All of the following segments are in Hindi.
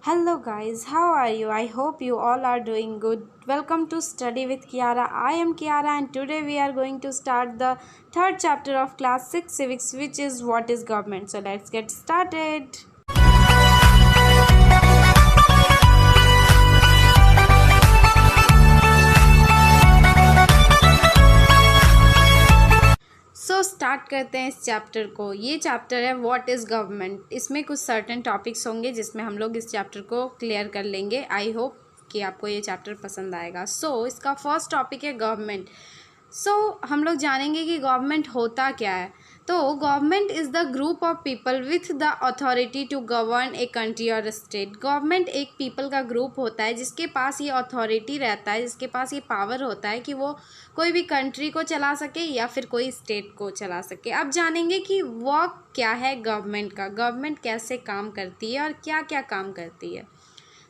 Hello guys, how are you? I hope you all are doing good. Welcome to Study with Kiara. I am Kiara and today we are going to start the third chapter of class 6 civics, which is what is government. So let's get started. Start करते हैं इस चैप्टर को। ये चैप्टर है व्हाट इज़ गवर्नमेंट। इसमें कुछ सर्टेन टॉपिक्स होंगे जिसमें हम लोग इस चैप्टर को क्लियर कर लेंगे। आई होप कि आपको ये चैप्टर पसंद आएगा। इसका फर्स्ट टॉपिक है गवर्नमेंट। हम लोग जानेंगे कि गवर्नमेंट होता क्या है। तो government is the group of people with the authority to govern a country और स्टेट। गवर्नमेंट एक पीपल का ग्रुप होता है जिसके पास ये अथॉरिटी रहता है, जिसके पास ये पावर होता है कि वो कोई भी कंट्री को चला सके या फिर कोई स्टेट को चला सके। अब जानेंगे कि वो क्या है गवर्नमेंट का, गवर्नमेंट कैसे काम करती है और क्या क्या काम करती है।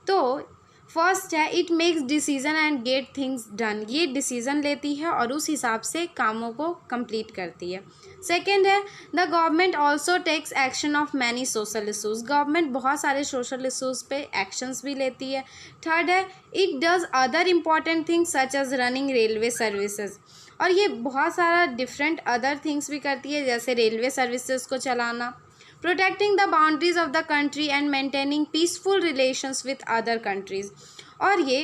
तो फर्स्ट है it makes decision and get things done. ये डिसीजन लेती है और उस हिसाब से कामों को कंप्लीट करती है। सेकेंड है the government also takes action of many social issues. Government बहुत सारे सोशल इशूज़ पे एक्शंस भी लेती है। थर्ड है it does other important things such as running railway services. और ये बहुत सारा डिफरेंट अदर थिंग्स भी करती है, जैसे रेलवे सर्विसेज को चलाना, protecting the boundaries of the country and maintaining peaceful relations with other countries. और ये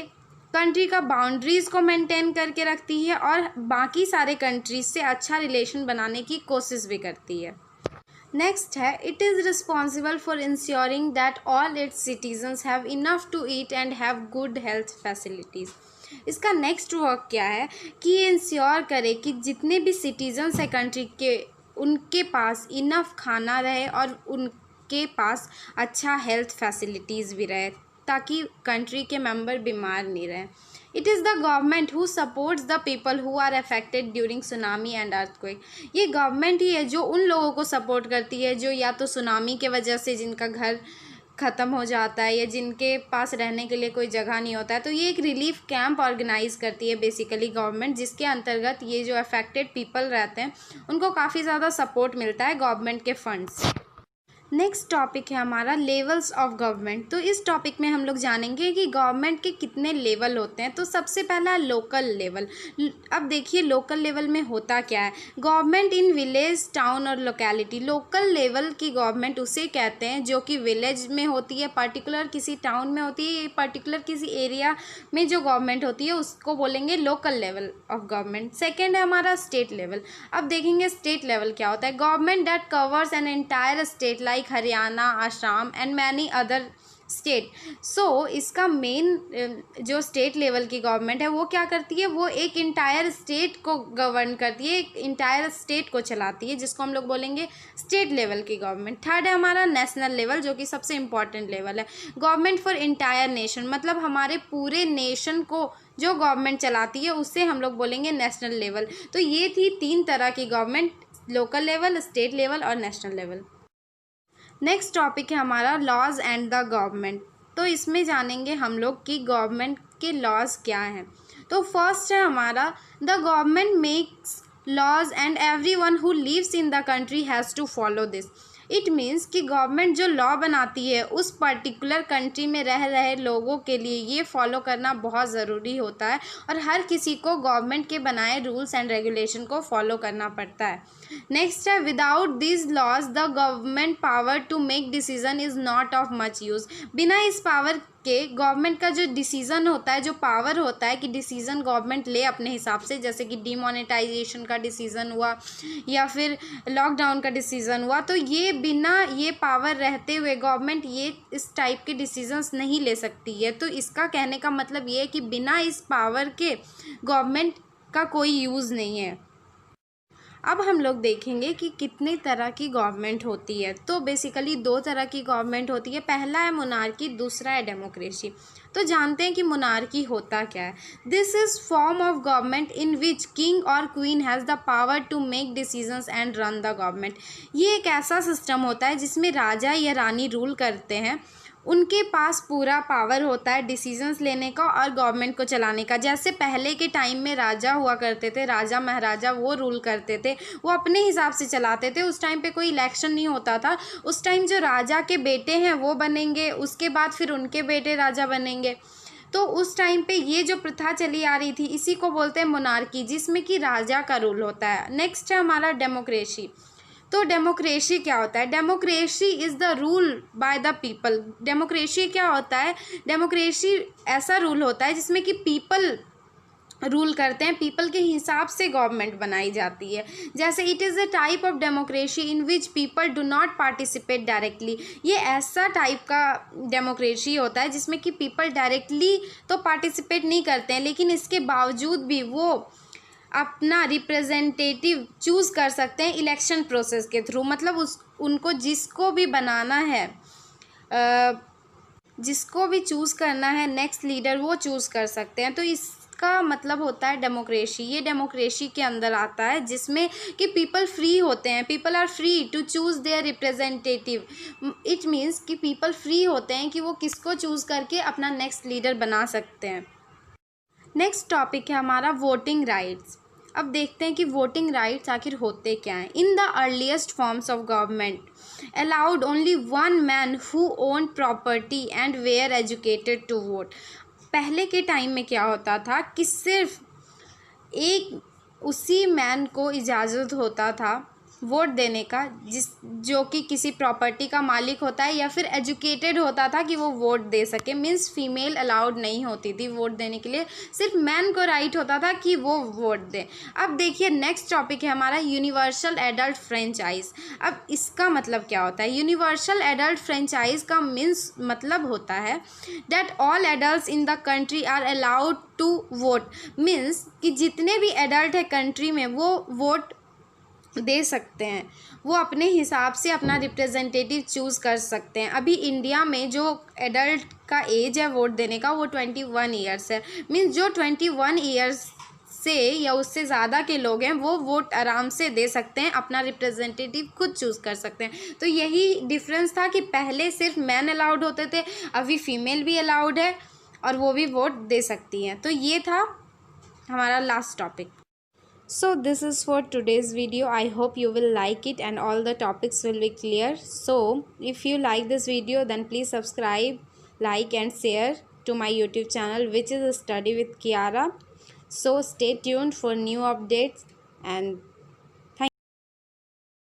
कंट्री का बाउंड्रीज़ को मेंटेन करके रखती है और बाकी सारे कंट्रीज से अच्छा रिलेशन बनाने की कोशिश भी करती है। नेक्स्ट है it is responsible for ensuring that all its citizens have enough to eat and have good health facilities. इसका नेक्स्ट वर्क क्या है कि ये इंश्योर करे कि जितने भी सिटीजन्स हैं कंट्री के, उनके पास इनफ खाना रहे और उनके पास अच्छा हेल्थ फैसिलिटीज़ भी रहे ताकि कंट्री के मेंबर बीमार नहीं रहें। It is the government who supports the people who are affected during tsunami and earthquake. ये गवर्नमेंट ही है जो उन लोगों को सपोर्ट करती है जो या तो सुनामी के वजह से जिनका घर ख़त्म हो जाता है या जिनके पास रहने के लिए कोई जगह नहीं होता है। तो ये एक रिलीफ कैंप ऑर्गेनाइज़ करती है बेसिकली गवर्नमेंट, जिसके अंतर्गत ये जो अफेक्टेड पीपल रहते हैं उनको काफ़ी ज़्यादा सपोर्ट मिलता है गवर्नमेंट के फंड्स। नेक्स्ट टॉपिक है हमारा लेवल्स ऑफ गवर्नमेंट। तो इस टॉपिक में हम लोग जानेंगे कि गवर्नमेंट के कितने लेवल होते हैं। तो सबसे पहला लोकल लेवल। अब देखिए लोकल लेवल में होता क्या है। गवर्नमेंट इन विलेज, टाउन और लोकेलिटी। लोकल लेवल की गवर्नमेंट उसे कहते हैं जो कि विलेज में होती है, पर्टिकुलर किसी टाउन में होती है, पर्टिकुलर किसी एरिया में जो गवर्नमेंट होती है उसको बोलेंगे local level of government. Second है हमारा स्टेट लेवल। अब देखेंगे स्टेट लेवल क्या होता है। Government that covers an entire state like Haryana, Assam and many other state. इसका मेन जो स्टेट लेवल की गवर्नमेंट है वो क्या करती है, वो एक इंटायर स्टेट को गवर्न करती है, एक इंटायर स्टेट को चलाती है, जिसको हम लोग बोलेंगे स्टेट लेवल की गवर्नमेंट। थर्ड है हमारा नेशनल लेवल, जो कि सबसे इंपॉर्टेंट लेवल है। गवर्नमेंट फॉर इंटायर नेशन, मतलब हमारे पूरे नेशन को जो गवर्नमेंट चलाती है उससे हम लोग बोलेंगे नेशनल लेवल। तो ये थी तीन तरह की government, local level, state level और नेशनल लेवल। नेक्स्ट टॉपिक है हमारा लॉज एंड द गवर्नमेंट। तो इसमें जानेंगे हम लोग कि गवर्नमेंट के लॉज क्या हैं। तो फर्स्ट है हमारा the government makes laws and everyone who lives in the country has to follow this. It means कि गवर्नमेंट जो लॉ बनाती है उस पर्टिकुलर कंट्री में रह रहे लोगों के लिए ये फॉलो करना बहुत ज़रूरी होता है और हर किसी को गवर्नमेंट के बनाए रूल्स एंड रेगुलेशन को फॉलो करना पड़ता है। नेक्स्ट है without this laws the government power to make decision is not of much use. बिना इस पावर के गवर्नमेंट का जो डिसीज़न होता है, जो पावर होता है कि डिसीज़न गवर्नमेंट ले अपने हिसाब से, जैसे कि डीमोनेटाइजेशन का डिसीज़न हुआ या फिर लॉकडाउन का डिसीज़न हुआ, तो ये बिना ये पावर रहते हुए गवर्नमेंट ये इस टाइप के डिसीजंस नहीं ले सकती है। तो इसका कहने का मतलब ये है कि बिना इस पावर के गवर्नमेंट का कोई यूज़ नहीं है। अब हम लोग देखेंगे कि कितने तरह की गवर्नमेंट होती है। तो बेसिकली दो तरह की गवर्नमेंट होती है। पहला है मोनार्की, दूसरा है डेमोक्रेसी। तो जानते हैं कि मोनार्की होता क्या है। This is form of government in which king और queen has the power to make decisions and run the government. ये एक ऐसा सिस्टम होता है जिसमें राजा या रानी रूल करते हैं उनके पास पूरा पावर होता है डिसीजंस लेने का और गवर्नमेंट को चलाने का। जैसे पहले के टाइम में राजा हुआ करते थे, राजा महाराजा वो रूल करते थे, वो अपने हिसाब से चलाते थे। उस टाइम पे कोई इलेक्शन नहीं होता था। उस टाइम जो राजा के बेटे हैं वो बनेंगे, उसके बाद फिर उनके बेटे राजा बनेंगे। तो उस टाइम पे ये जो प्रथा चली आ रही थी, इसी को बोलते हैं मोनार्की, जिसमें कि राजा का रूल होता है। नेक्स्ट है हमारा डेमोक्रेसी। तो डेमोक्रेसी क्या होता है? Democracy is the rule by the people. Democracy क्या होता है? डेमोक्रेसी ऐसा रूल होता है जिसमें कि पीपल रूल करते हैं, पीपल के हिसाब से गवर्नमेंट बनाई जाती है। जैसे it is a type of democracy in which people do not participate directly. ये ऐसा टाइप का डेमोक्रेसी होता है जिसमें कि पीपल डायरेक्टली तो पार्टिसिपेट नहीं करते हैं, लेकिन इसके बावजूद भी वो अपना रिप्रेजेंटेटिव चूज़ कर सकते हैं इलेक्शन प्रोसेस के थ्रू। मतलब उनको जिसको भी बनाना है, जिसको भी चूज़ करना है नेक्स्ट लीडर, वो चूज़ कर सकते हैं। तो इसका मतलब होता है डेमोक्रेसी। ये डेमोक्रेसी के अंदर आता है जिसमें कि पीपल फ्री होते हैं, people are free to choose their representative. It means कि पीपल फ्री होते हैं कि वो किसको चूज़ करके अपना नेक्स्ट लीडर बना सकते हैं। नेक्स्ट टॉपिक है हमारा वोटिंग राइट्स। अब देखते हैं कि वोटिंग राइट्स आखिर होते क्या हैं। In the earliest forms of government allowed only one man who own property and were educated to vote. पहले के टाइम में क्या होता था कि सिर्फ एक उसी मैन को इजाज़त होता था वोट देने का जो कि किसी प्रॉपर्टी का मालिक होता है या फिर एजुकेटेड होता था कि वो वोट दे सके। मीन्स फीमेल अलाउड नहीं होती थी वोट देने के लिए, सिर्फ मैन को राइट होता था कि वो वोट दे। अब देखिए नेक्स्ट टॉपिक है हमारा यूनिवर्सल एडल्ट फ्रेंचाइज। अब इसका मतलब क्या होता है? यूनिवर्सल एडल्ट फ्रेंचाइज का मीन्स मतलब होता है that all adult in the country are allowed to vote. Means कि जितने भी एडल्ट है कंट्री में वो वोट दे सकते हैं, वो अपने हिसाब से अपना रिप्रेजेंटेटिव चूज़ कर सकते हैं। अभी इंडिया में जो एडल्ट का एज है वोट देने का वो 21 ईयर्स है। मीन्स जो 21 ईयर्स से या उससे ज़्यादा के लोग हैं वो वोट आराम से दे सकते हैं, अपना रिप्रेजेंटेटिव खुद चूज़ कर सकते हैं। तो यही डिफरेंस था कि पहले सिर्फ मैन अलाउड होते थे, अभी फीमेल भी अलाउड है और वो भी वोट दे सकती हैं। तो ये था हमारा last topic. So this is for today's video. I hope you will like it and all the topics will be clear. So if you like this video, then please subscribe, like and share to my YouTube channel, which is Study with Kiara. So stay tuned for new updates and